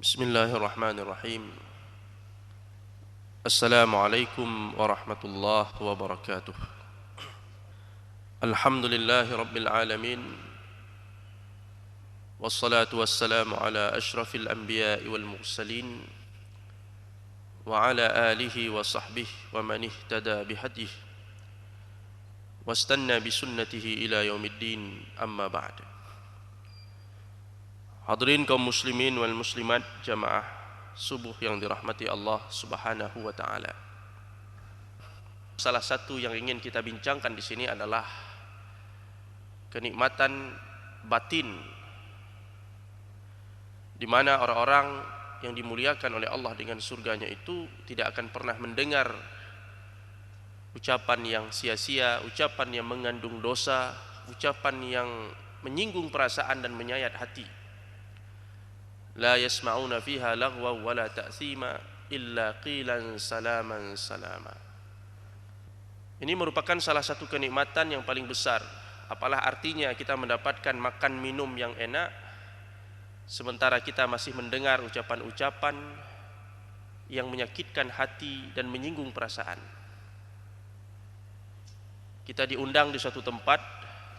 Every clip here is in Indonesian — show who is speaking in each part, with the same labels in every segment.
Speaker 1: Bismillahirrahmanirrahim. Assalamualaikum warahmatullahi wabarakatuh. Alhamdulillahi rabbil alamin. Wassalatu wassalamu ala ashrafil anbiya'i wal mursalin wa ala alihi wa sahbihi wa man ihtada bihadihi wastanna bisunnatihi ila yaumiddin, amma ba'd. Hadirin kaum muslimin wal muslimat jamaah subuh yang dirahmati Allah Subhanahu wa taala. Salah satu yang ingin kita bincangkan di sini adalah kenikmatan batin, di mana orang-orang yang dimuliakan oleh Allah dengan surganya itu tidak akan pernah mendengar ucapan yang sia-sia, ucapan yang mengandung dosa, ucapan yang menyinggung perasaan dan menyayat hati. La yasma'una fiha lagwa wala ta'thima illa qilan salaman salama. Ini merupakan salah satu kenikmatan yang paling besar. Apalah artinya kita mendapatkan makan minum yang enak sementara kita masih mendengar ucapan-ucapan yang menyakitkan hati dan menyinggung perasaan. Kita diundang di suatu tempat,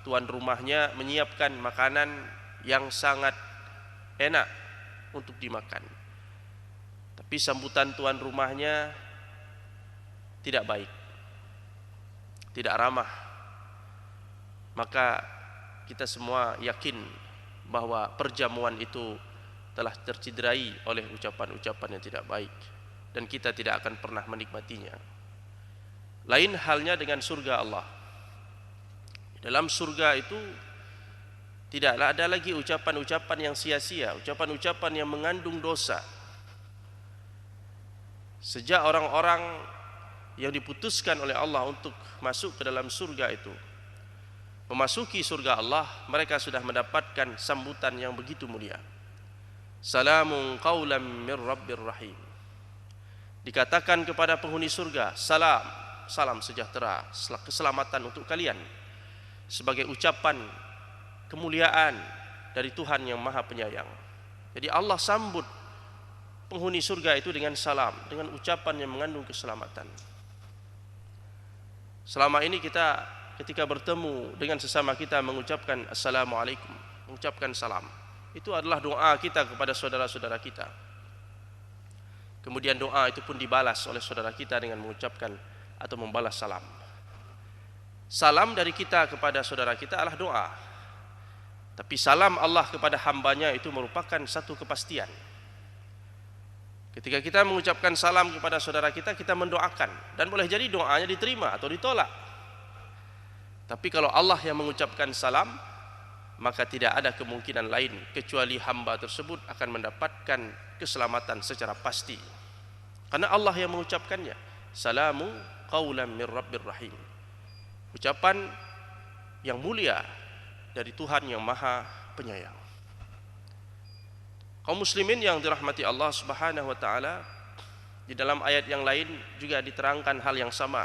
Speaker 1: tuan rumahnya menyiapkan makanan yang sangat enak untuk dimakan, tapi sambutan tuan rumahnya tidak baik, tidak ramah. Maka kita semua yakin bahwa perjamuan itu telah tercederai oleh ucapan-ucapan yang tidak baik, dan kita tidak akan pernah menikmatinya. Lain halnya dengan surga Allah. Dalam surga itu tidaklah ada lagi ucapan-ucapan yang sia-sia, ucapan-ucapan yang mengandung dosa. Sejak orang-orang yang diputuskan oleh Allah untuk masuk ke dalam surga itu memasuki surga Allah, mereka sudah mendapatkan sambutan yang begitu mulia. Salamun qaulam mir rabbir rahim. Dikatakan kepada penghuni surga, salam, salam sejahtera, keselamatan untuk kalian, sebagai ucapan kemuliaan dari Tuhan yang Maha Penyayang. Jadi Allah sambut penghuni surga itu dengan salam, dengan ucapan yang mengandung keselamatan. Selama ini kita ketika bertemu dengan sesama kita mengucapkan assalamualaikum, mengucapkan salam, itu adalah doa kita kepada saudara-saudara kita. Kemudian doa itu pun dibalas oleh saudara kita dengan mengucapkan atau membalas salam. Salam dari kita kepada saudara kita adalah doa. Tapi salam Allah kepada hambanya itu merupakan satu kepastian. Ketika kita mengucapkan salam kepada saudara kita, kita mendoakan, dan boleh jadi doanya diterima atau ditolak. Tapi kalau Allah yang mengucapkan salam, maka tidak ada kemungkinan lain kecuali hamba tersebut akan mendapatkan keselamatan secara pasti. Karena Allah yang mengucapkannya. Salamu qaulan mir rabbir rahim. Ucapan yang mulia dari Tuhan yang Maha Penyayang. Kaum muslimin yang dirahmati Allah Subhanahu wa taala, di dalam ayat yang lain juga diterangkan hal yang sama.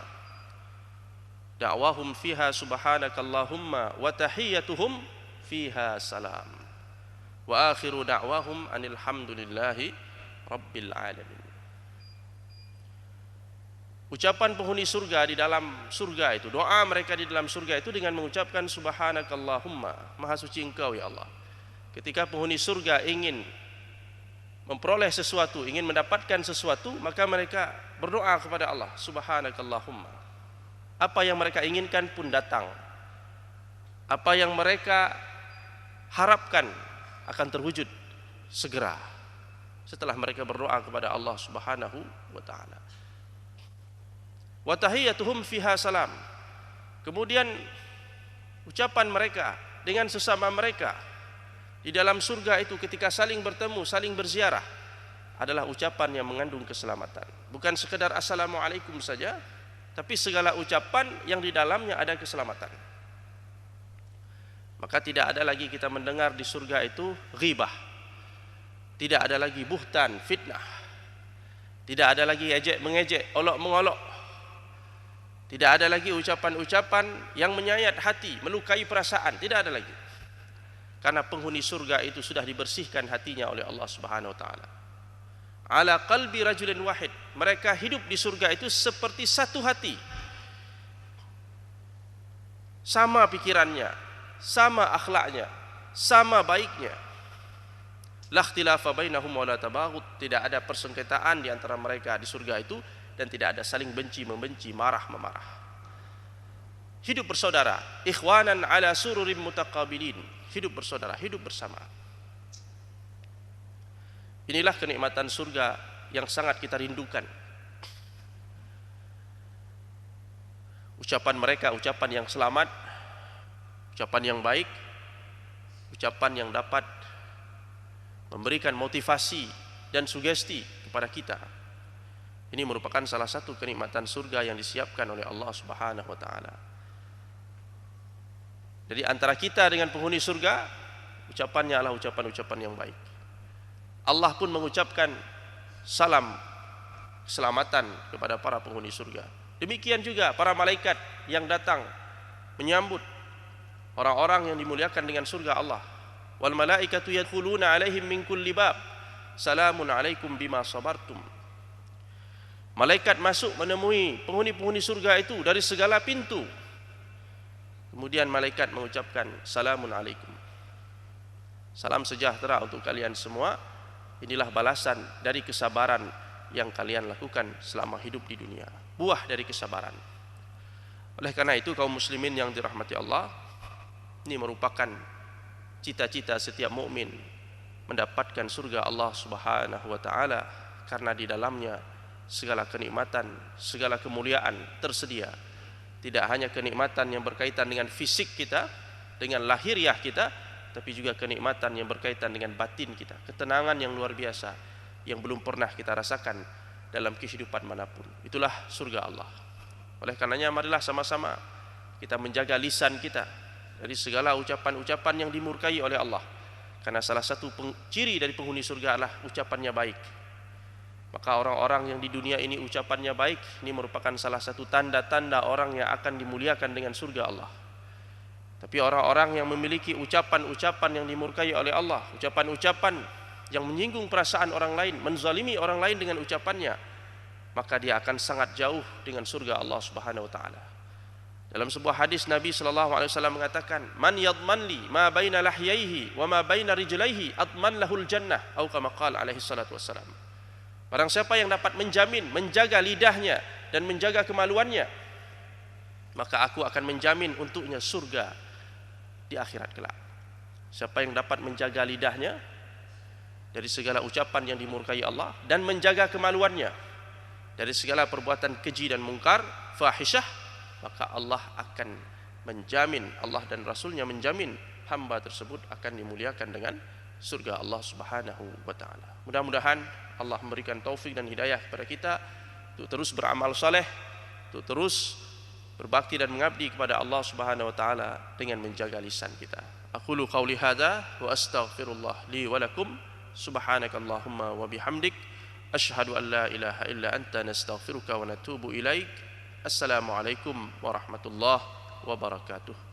Speaker 1: Da'wahum fiha subhanakallahumma wa tahiyyatuhum fiha salam. Wa akhiru da'wahum anil hamdulillahi rabbil alamin. Ucapan penghuni surga di dalam surga itu, doa mereka di dalam surga itu dengan mengucapkan subhanakallahumma, maha suci engkau ya Allah. Ketika penghuni surga ingin memperoleh sesuatu, ingin mendapatkan sesuatu, maka mereka berdoa kepada Allah, subhanakallahumma. Apa yang mereka inginkan pun datang. Apa yang mereka harapkan akan terwujud segera setelah mereka berdoa kepada Allah Subhanahu wa taala. Wa tahiyyatuhum fiha salam. Kemudian ucapan mereka dengan sesama mereka di dalam surga itu ketika saling bertemu, saling berziarah, adalah ucapan yang mengandung keselamatan. Bukan sekedar assalamualaikum saja, tapi segala ucapan yang di dalamnya ada keselamatan. Maka tidak ada lagi kita mendengar di surga itu ghibah. Tidak ada lagi buhtan, fitnah. Tidak ada lagi ejek mengejek, olok mengolok. Tidak ada lagi ucapan-ucapan yang menyayat hati, melukai perasaan. Tidak ada lagi. Karena penghuni surga itu sudah dibersihkan hatinya oleh Allah Subhanahu wa taala. ala qalbi rajulin wahid. Mereka hidup di surga itu seperti satu hati. Sama pikirannya, sama akhlaknya, sama baiknya. La ikhtilafa bainahum wa la tabaghut. Tidak ada persengketaan di antara mereka di surga itu, dan tidak ada saling benci membenci, marah memarah. Hidup bersaudara, ikhwanan ala sururin mutaqabilin. Hidup bersaudara, hidup bersama. Inilah kenikmatan surga yang sangat kita rindukan. Ucapan mereka ucapan yang selamat, ucapan yang baik, ucapan yang dapat memberikan motivasi dan sugesti kepada kita. Ini merupakan salah satu kenikmatan surga yang disiapkan oleh Allah Subhanahu wa taala. Jadi antara kita dengan penghuni surga, ucapannya adalah ucapan-ucapan yang baik. Allah pun mengucapkan salam keselamatan kepada para penghuni surga. Demikian juga para malaikat yang datang menyambut orang-orang yang dimuliakan dengan surga Allah. Wal malaikatu yadkhuluna alaihim min kulli bab. Salamun alaikum bima sabartum. Malaikat masuk menemui penghuni-penghuni surga itu dari segala pintu. Kemudian malaikat mengucapkan salamun alaikum. Salam sejahtera untuk kalian semua. Inilah balasan dari kesabaran yang kalian lakukan selama hidup di dunia. Buah dari kesabaran. Oleh karena itu kaum muslimin yang dirahmati Allah, ini merupakan cita-cita setiap mukmin mendapatkan surga Allah Subhanahu wa taala, karena di dalamnya segala kenikmatan, segala kemuliaan tersedia. Tidak hanya kenikmatan yang berkaitan dengan fisik kita, dengan lahiriah kita, tapi juga kenikmatan yang berkaitan dengan batin kita, ketenangan yang luar biasa yang belum pernah kita rasakan dalam kehidupan manapun. Itulah surga Allah. Oleh karenanya marilah sama-sama kita menjaga lisan kita dari segala ucapan-ucapan yang dimurkai oleh Allah, karena salah satu ciri dari penghuni surga adalah ucapannya baik. Maka orang-orang yang di dunia ini ucapannya baik, ini merupakan salah satu tanda-tanda orang yang akan dimuliakan dengan surga Allah. Tapi orang-orang yang memiliki ucapan-ucapan yang dimurkai oleh Allah, ucapan-ucapan yang menyinggung perasaan orang lain, menzalimi orang lain dengan ucapannya, maka dia akan sangat jauh dengan surga Allah Subhanahu wa taala. Dalam sebuah hadis Nabi sallallahu alaihi wasallam mengatakan, "Man yadman li ma baina lahyaihi wa ma baina rijlaihi adman lahul jannah," atau kama qala alaihi salatu wassalam. Barang siapa yang dapat menjamin, menjaga lidahnya dan menjaga kemaluannya, maka aku akan menjamin untuknya surga di akhirat kelak. Siapa yang dapat menjaga lidahnya dari segala ucapan yang dimurkai Allah dan menjaga kemaluannya dari segala perbuatan keji dan mungkar, fahisyah, maka Allah akan menjamin, Allah dan Rasulnya menjamin hamba tersebut akan dimuliakan dengan surga Allah Subhanahu wa taala. Mudah-mudahan Allah memberikan taufik dan hidayah kepada kita untuk terus beramal saleh, untuk terus berbakti dan mengabdi kepada Allah Subhanahu wa taala dengan menjaga lisan kita. Aqulu qauli hadza wa astaghfirullah li wa lakum. Subhanakallahumma wa bihamdik asyhadu an la ilaha illa anta nastaghfiruka wa natubu ilaik. Assalamualaikum warahmatullahi wabarakatuh.